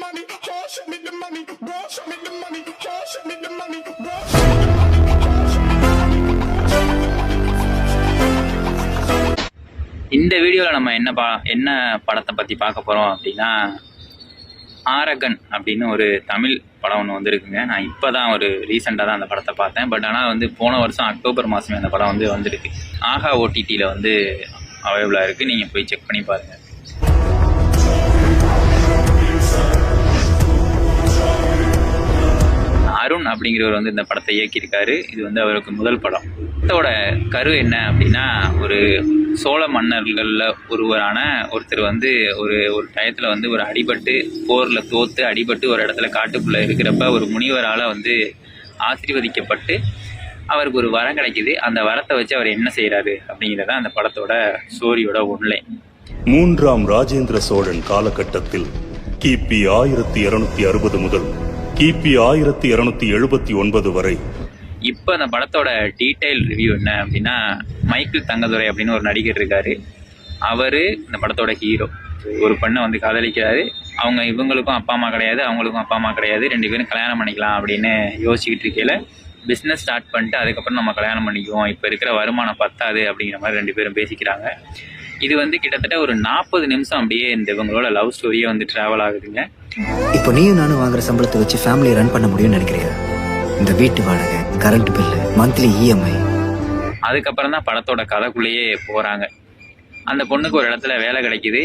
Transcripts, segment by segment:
money, oh show me the money, bro show me the money, oh show me the money, bro show me the money, oh show me the money. இந்த வீடியோவில் நம்ம என்ன படத்தை பற்றி பார்க்க போகிறோம் அப்படின்னா, ஆரகன் அப்படின்னு ஒரு தமிழ் படம் ஒன்று வந்திருக்குங்க. நான் இப்போ தான் ஒரு ரீசெண்டாக தான் அந்த படத்தை பார்த்தேன். பட் ஆனால் வந்து போன வருஷம் அக்டோபர் மாதமே அந்த படம் வந்திருக்கு. ஆஹா ஓடிடியில் அவைலபிளாக இருக்குது. நீங்கள் போய் செக் பண்ணி பாருங்கள். அருண் அப்படிங்கிறவர் இந்த படத்தை இயக்கியிருக்காரு. இது அவருக்கு முதல் படம். படத்தோட கரு என்ன அப்படின்னா, ஒரு சோழ மன்னர்களில் ஒருவரான ஒருத்தர் ஒரு டயத்தில் ஒரு அடிபட்டு போரில் தோற்று அடிபட்டு ஒரு இடத்துல காட்டுக்குள்ளே இருக்கிறப்ப ஒரு முனிவரால் ஆசீர்வதிக்கப்பட்டு அவருக்கு ஒரு வரம் கிடைக்குது. அந்த வரத்தை வச்சு அவர் என்ன செய்கிறாரு அப்படிங்கிறத அந்த படத்தோட ஸ்டோரியோட ஒன்லைன். 3ஆம் ராஜேந்திர சோழன் காலகட்டத்தில் கிபி 1260 முதல் கிபி 1279 வரை. இப்போ அந்த படத்தோட டீட்டெயில் ரிவ்யூ என்ன அப்படின்னா, மைக்கேல் தங்கதுரை அப்படின்னு ஒரு நடிகர் இருக்காரு. அவர் இந்த படத்தோட ஹீரோ. ஒரு பெண்ணை காதலிக்கிறாரு. இவங்களுக்கும் அப்பா அம்மா கிடையாது, அவங்களுக்கும் அப்பா அம்மா கிடையாது. 2 பேரும் கல்யாணம் பண்ணிக்கலாம் அப்படின்னு யோசிச்சுக்கிட்டு இருக்கையில் பிஸ்னஸ் ஸ்டார்ட் பண்ணிட்டு அதுக்கப்புறம் நம்ம கல்யாணம் பண்ணிக்குவோம், இப்போ இருக்கிற வருமானம் பத்தாது அப்படிங்கிற மாதிரி 2 பேரும் பேசிக்கிறாங்க. இது கிட்டத்தட்ட ஒரு 40 நிமிஷம் அப்படியே இவங்களோட லவ் ஸ்டோரியே ட்ராவல் ஆகுதுங்க. இப்போ நீயும் நானும் வாங்குற சம்பளத்தை வச்சு ஃபேமிலியை ரன் பண்ண முடியும்னு நினைக்கிறியா? இந்த வீட்டு வாடகை, கரண்ட் பில்லு, மந்த்லி இஎம்ஐ. அதுக்கப்புறம் தான் படத்தோட கதைக்குள்ளேயே போகிறாங்க. அந்த பொண்ணுக்கு ஒரு இடத்துல வேலை கிடைக்கிது.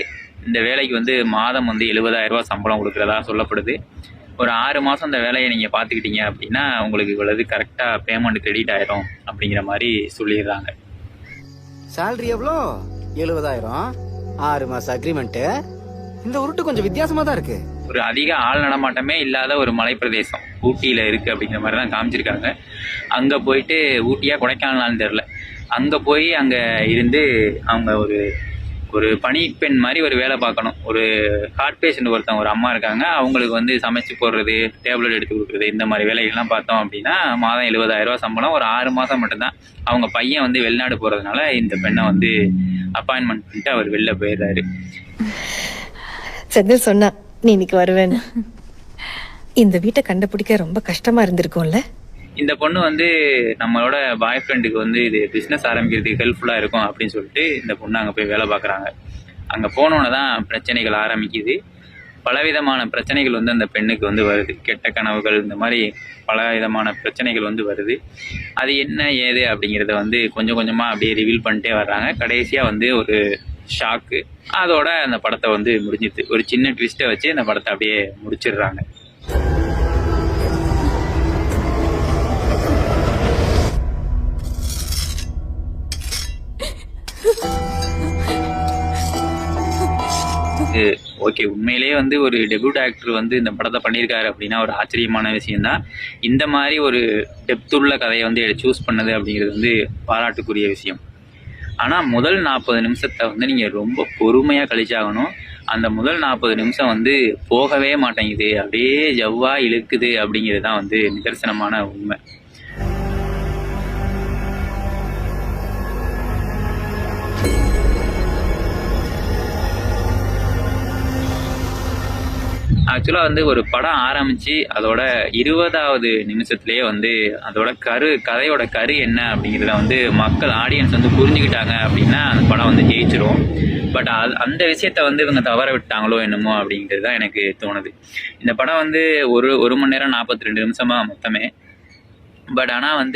இந்த வேலைக்கு மாதம் 70,000 ரூபா சம்பளம் கொடுக்குறதா சொல்லப்படுது. ஒரு 6 மாதம் அந்த வேலையை நீங்கள் பார்த்துக்கிட்டீங்க அப்படின்னா உங்களுக்கு இவ்வளவு கரெக்டாக பேமெண்ட் கிரெடிட் ஆயிரும் அப்படிங்கிற மாதிரி சொல்லிடுறாங்க. சேலரி எவ்வளோ? 70,000. 6 மாசம் அக்ரிமெண்ட்டு. இந்த உருட்டு கொஞ்சம் வித்தியாசமா தான் இருக்கு. ஒரு அதிக ஆள் நடமாட்டமே இல்லாத ஒரு மலைப்பிரதேசம் ஊட்டியில் இருக்குது அப்படிங்கிற மாதிரி தான் காமிச்சிருக்காங்க. அங்கே போயிட்டு ஊட்டியா கொடைக்கானலான்னு தெரில, அங்கே போய் அங்கே இருந்து அவங்க ஒரு பணிப்பெண் மாதிரி ஒரு வேலை பார்க்கணும். ஒரு ஹார்ட் பேஷண்ட் ஒருத்தவங்க ஒரு அம்மா இருக்காங்க. அவங்களுக்கு சமைச்சு போடுறது, டேப்லெட் எடுத்து கொடுக்குறது, இந்த மாதிரி வேலைகள்லாம் பார்த்தோம் அப்படின்னா மாதம் 70,000 ரூபா சம்பளம். ஒரு 6 மாதம் மட்டும்தான். அவங்க பையன் வெளிநாடு போகிறதுனால இந்த பெண்ணை அப்பாயின்மெண்ட் பண்ணிட்டு அவர் வெளில போயிடுறாரு. செந்தில் சொன்னா நீ இன்னைக்கு வருவேன்னு. இந்த வீட்டை கண்டுபிடிக்க ரொம்ப கஷ்டமா இருந்திருக்கும்ல. இந்த பொண்ணு நம்மளோட பாய் ஃப்ரெண்டுக்கு இது பிஸ்னஸ் ஆரம்பிக்கிறதுக்கு ஹெல்ப்ஃபுல்லாக இருக்கும் அப்படின்னு சொல்லிட்டு இந்த பொண்ணு அங்கே போய் வேலை பார்க்குறாங்க. அங்கே போனோன்னு தான் பிரச்சனைகள் ஆரம்பிக்குது. பலவிதமான பிரச்சனைகள் அந்த பெண்ணுக்கு வருது. கெட்ட கனவுகள், இந்த மாதிரி பல விதமான பிரச்சனைகள் வருது. அது என்ன ஏது அப்படிங்கிறத கொஞ்சம் கொஞ்சமாக அப்படியே ரிவீல் பண்ணிட்டே வர்றாங்க. கடைசியாக ஒரு ஷாக்கு. அதோட அந்த படத்தை முடிஞ்சிது. ஒரு சின்ன ட்விஸ்ட்டை வச்சு அந்த படத்தை அப்படியே முடிச்சிடுறாங்க. ஓகே, உண்மையிலேயே ஒரு டெபியூட் ஆக்டர் இந்த படத்தை பண்ணியிருக்காரு அப்படின்னா ஒரு ஆச்சரியமான விஷயம்தான். இந்த மாதிரி ஒரு டெப்த்துள்ள கதையை சூஸ் பண்ணது அப்படிங்கிறது பாராட்டுக்குரிய விஷயம். ஆனால் முதல் 40 நிமிஷத்தை நீங்கள் ரொம்ப பொறுமையாக கழிச்சாகணும். அந்த முதல் 40 நிமிஷம் போகவே மாட்டேங்குது, அப்படியே ஜவ்வா இழுக்குது அப்படிங்கிறது தான் நிதர்சனமான உண்மை. ஆக்சுவலாக ஒரு படம் ஆரம்பித்து அதோட 20வது நிமிஷத்துலேயே அதோட கதையோட கரு என்ன அப்படிங்கிறத மக்கள் ஆடியன்ஸ் புரிஞ்சுக்கிட்டாங்க அப்படின்னா அந்த படம் ஜெயிச்சிரும். பட் அந்த விஷயத்த இவங்க தவற விட்டாங்களோ என்னமோ அப்படிங்கிறது தான் எனக்கு தோணுது. இந்த படம் ஒரு மணி நேரம் 42 நிமிஷமாக மொத்தமே. பட் ஆனால்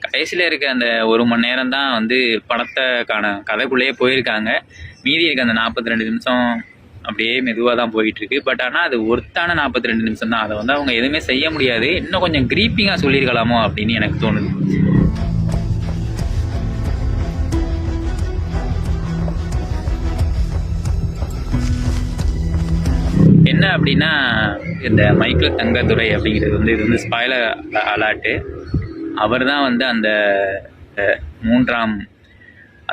கடைசியில் இருக்க அந்த 1 மணி நேரம் தான் படத்தைக்கான கதைக்குள்ளேயே போயிருக்காங்க. மீதி இருக்க அந்த 42 நிமிஷம் அப்படியே மெதுவாக தான் போயிட்டுருக்கு. பட் ஆனால் அது ஒர்த்தான 42 நிமிஷம் தான். அதை அவங்க எதுவுமே செய்ய முடியாது. இன்னும் கொஞ்சம் க்ரீப்பிங்காக சொல்லியிருக்கலாமோ அப்படின்னு எனக்கு தோணுது. என்ன அப்படின்னா, இந்த மைக்கேல் தங்கதுரை அப்படிங்கிறது இது ஸ்பாய்லர் அலர்ட்டு. அவர் தான் அந்த 3ஆம்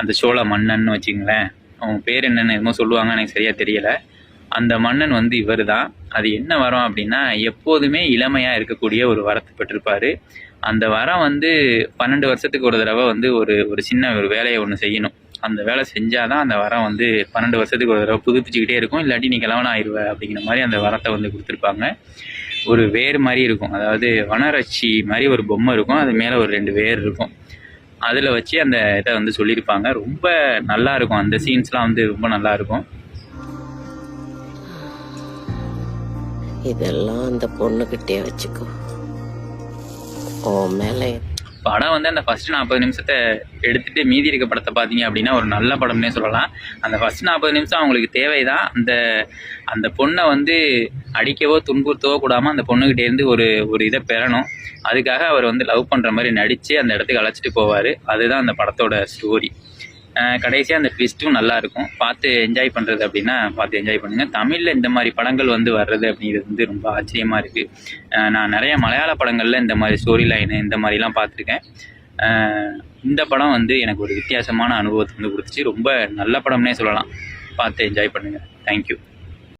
அந்த சோழ மன்னன் வச்சுங்களேன். அவங்க பேர் என்னென்னு என்னமோ சொல்லுவாங்க, எனக்கு சரியாக தெரியலை. அந்த மன்னன் இவர் தான். அது என்ன வரம் அப்படின்னா, எப்போதுமே இளமையாக இருக்கக்கூடிய ஒரு வரத்தை பெற்றிருப்பார். அந்த வரம் 12 வருஷத்துக்கு ஒரு தடவை ஒரு சின்ன ஒரு வேலையை ஒன்று செய்யணும். அந்த வேலை செஞ்சால் தான் அந்த வரம் வந்து 12 வருஷத்துக்கு ஒரு தடவை புதுப்பிச்சுக்கிட்டே இருக்கும். இல்லாட்டி நீ கிழவனா ஆயிடுவ அப்படிங்கிற மாதிரி அந்த வரத்தை வந்து கொடுத்துருப்பாங்க. ஒரு வேர் மாதிரி இருக்கும், அதாவது வனரட்சி மாதிரி ஒரு பொம்மை இருக்கும், அது மேலே ஒரு 2 வேர் இருக்கும். அதில் வச்சு அந்த இதை வந்து சொல்லியிருப்பாங்க. ரொம்ப நல்லா இருக்கும், அந்த சீன்ஸ்லாம் வந்து ரொம்ப நல்லா இருக்கும். இதெல்லாம் அந்த பொண்ணுகிட்டே வச்சுக்கோ. ஓ மேலே படம் வந்து அந்த ஃபர்ஸ்ட் 40 நிமிஷத்தை எடுத்துட்டு மீதி இருக்க படத்தை பார்த்தீங்க அப்படின்னா ஒரு நல்ல படம்னே சொல்லலாம். அந்த ஃபர்ஸ்ட் 40 நிமிஷம் அவங்களுக்கு தேவைதான். அந்த பொண்ணை வந்து அடிக்கவோ துன்புறுத்தவோ கூடாமல் அந்த பொண்ணுகிட்டேருந்து ஒரு இதை பெறணும். அதுக்காக அவர் வந்து லவ் பண்ணுற மாதிரி நடித்து அந்த இடத்துக்கு அழைச்சிட்டு போவார். அதுதான் அந்த படத்தோட ஸ்டோரி. கடைசியாக அந்த ட்விஸ்ட்டும் நல்லாயிருக்கும். பார்த்து என்ஜாய் பண்ணுறது அப்படின்னா பார்த்து என்ஜாய் பண்ணுங்கள். தமிழில் இந்த மாதிரி படங்கள் வந்து வர்றது அப்படிங்கிறது வந்து ரொம்ப ஆச்சரியமாக இருக்குது. நான் நிறைய மலையாள படங்களில் இந்த மாதிரி ஸ்டோரி லைனு இந்த மாதிரிலாம் பார்த்துருக்கேன். இந்த படம் வந்து எனக்கு ஒரு வித்தியாசமான அனுபவத்தை வந்து கொடுத்துச்சு. ரொம்ப நல்ல படம்னே சொல்லலாம். பார்த்து என்ஜாய் பண்ணுங்கள். தேங்க்யூ.